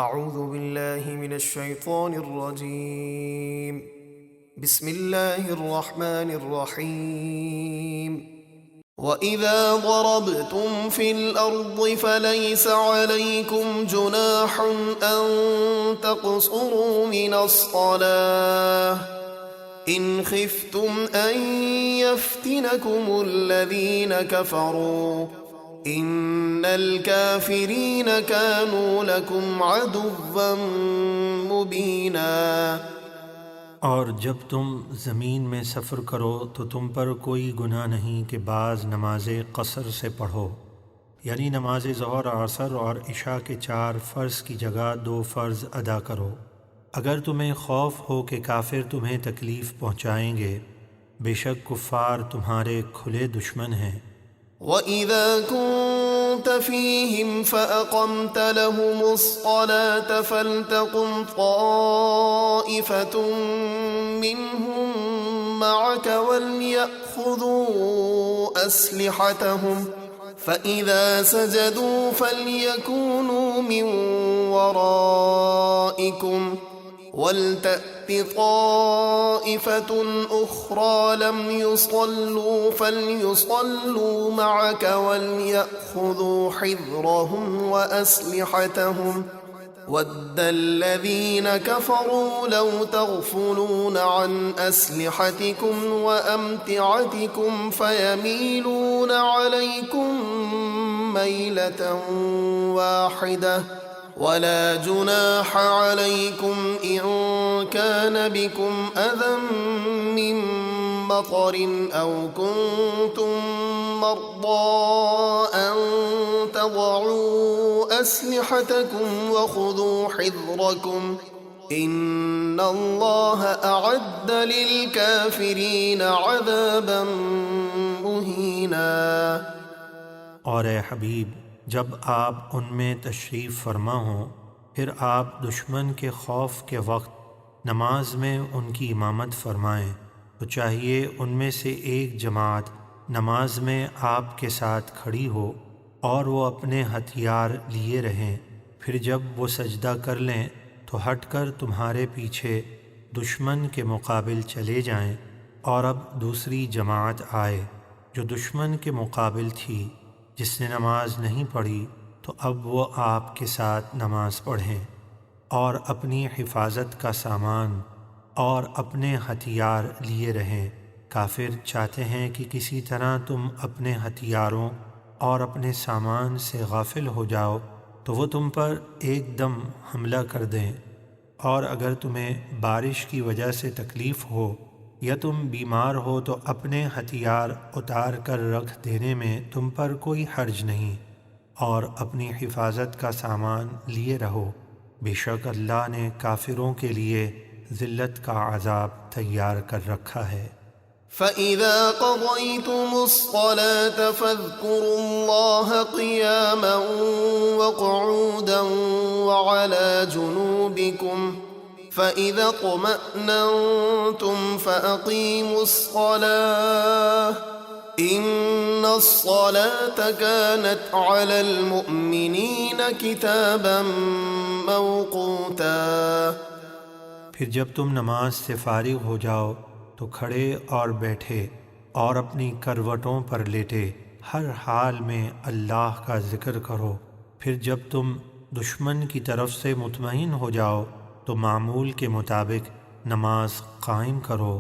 اعوذ باللہ من الشیطان الرجیم بسم اللہ الرحمن الرحیم وَإِذَا ضَرَبْتُمْ فِي الْأَرْضِ فَلَيْسَ عَلَيْكُمْ جُنَاحٌ أَن تَقْصُرُوا مِنَ الصَّلَاةِ إِنْ خِفْتُمْ أَن يَفْتِنَكُمُ الَّذِينَ كَفَرُوا إِنَّ الْكَافِرِينَ كَانُوا لَكُمْ عَدُوًّا مُبِينًا۔ اور جب تم زمین میں سفر کرو تو تم پر کوئی گناہ نہیں کہ بعض نمازیں قصر سے پڑھو، یعنی نماز ظہر، عصر اور عشاء کے 4 فرض کی جگہ 2 فرض ادا کرو، اگر تمہیں خوف ہو کہ کافر تمہیں تکلیف پہنچائیں گے، بے شک کفار تمہارے کھلے دشمن ہیں۔ وَإِذَا كُنْتَ فِيهِمْ فَأَقَمْتَ لَهُمُ الصَّلَاةَ فَلْتَقُمْ طَائِفَةٌ مِّنْهُمْ مَعَكَ وَلْيَأْخُذُوا أَسْلِحَتَهُمْ فَإِذَا سَجَدُوا فَلْيَكُونُوا مِنْ وَرَائِكُمْ وَلْتَأْتِ طَائِفَةٌ أُخْرَى لَمْ يُصَلُّوا فَلْيُصَلُّوا مَعَكَ وَلْيَأْخُذُوا حِذْرَهُمْ وَأَسْلِحَتَهُمْ وَدَّ الَّذِينَ كَفَرُوا لَوْ تَغْفُلُونَ عَنْ أَسْلِحَتِكُمْ وَأَمْتِعَتِكُمْ فَيَمِيلُونَ عَلَيْكُمْ مَيْلَةً وَاحِدَةً وَلَا جُنَاحَ عَلَيْكُمْ إِن كَانَ بِكُمْ أَذًى مِّن مَّطَرٍ أَوْ كُنتُم مَّرْضَىٰ أَن تَضَعُوا أَسْلِحَتَكُمْ وَخُذُوا حِذْرَكُمْ إِنَّ اللَّهَ أَعَدَّ لِلْكَافِرِينَ عَذَابًا مُّهِينًا۔ اور اے حبیب، جب آپ ان میں تشریف فرما ہوں، پھر آپ دشمن کے خوف کے وقت نماز میں ان کی امامت فرمائیں، تو چاہیے ان میں سے ایک جماعت نماز میں آپ کے ساتھ کھڑی ہو اور وہ اپنے ہتھیار لیے رہیں، پھر جب وہ سجدہ کر لیں تو ہٹ کر تمہارے پیچھے دشمن کے مقابل چلے جائیں، اور اب دوسری جماعت آئے جو دشمن کے مقابل تھی، جس نے نماز نہیں پڑھی، تو اب وہ آپ کے ساتھ نماز پڑھیں، اور اپنی حفاظت کا سامان اور اپنے ہتھیار لیے رہیں۔ کافر چاہتے ہیں کہ کسی طرح تم اپنے ہتھیاروں اور اپنے سامان سے غافل ہو جاؤ تو وہ تم پر ایک دم حملہ کر دیں، اور اگر تمہیں بارش کی وجہ سے تکلیف ہو یا تم بیمار ہو تو اپنے ہتھیار اتار کر رکھ دینے میں تم پر کوئی حرج نہیں، اور اپنی حفاظت کا سامان لیے رہو، بے شک اللہ نے کافروں کے لیے ذلت کا عذاب تیار کر رکھا ہے۔ فَإِذَا قَضَيْتُمُ الصَّلَاةَ فَاذْكُرُوا اللَّهَ قِيَامًا وَقُعُودًا وَعَلَى جُنُوبِكُمْ فَإِذَا اطْمَأْنَنْتُمْ فَأَقِيمُوا الصَّلَاةَ إِنَّ الصَّلَاةَ كَانَتْ عَلَى الْمُؤْمِنِينَ كِتَابًا مَّوْقُوتًا۔ پھر جب تم نماز سے فارغ ہو جاؤ تو کھڑے اور بیٹھے اور اپنی کروٹوں پر لیٹے ہر حال میں اللہ کا ذکر کرو، پھر جب تم دشمن کی طرف سے مطمئن ہو جاؤ تو معمول کے مطابق نماز قائم کرو،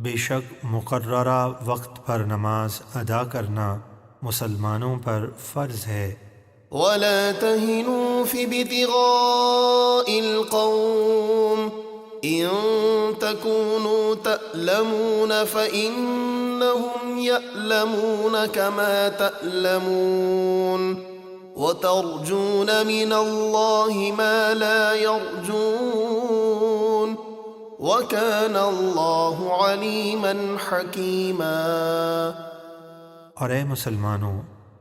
بے شک مقررہ وقت پر نماز ادا کرنا مسلمانوں پر فرض ہے۔ وَلَا تَهِنُوا فِي ابْتِغَاءِ الْقَوْمِ إِن تَكُونُوا تَأْلَمُونَ فَإِنَّهُمْ يَأْلَمُونَ كَمَا تَأْلَمُونَ وَتَرْجُونَ مِنَ اللَّهِ مَا لَا يَرْجُونَ وَكَانَ اللَّهُ عَلِيمًا حَكِيمًا۔ اور اے مسلمانوں،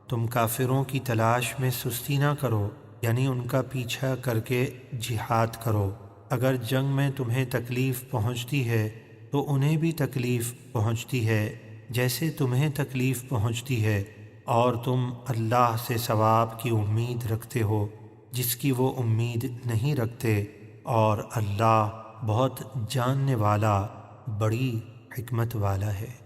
تم کافروں کی تلاش میں سستی نہ کرو، یعنی ان کا پیچھا کر کے جہاد کرو، اگر جنگ میں تمہیں تکلیف پہنچتی ہے تو انہیں بھی تکلیف پہنچتی ہے جیسے تمہیں تکلیف پہنچتی ہے، اور تم اللہ سے ثواب کی امید رکھتے ہو جس کی وہ امید نہیں رکھتے، اور اللہ بہت جاننے والا، بڑی حکمت والا ہے۔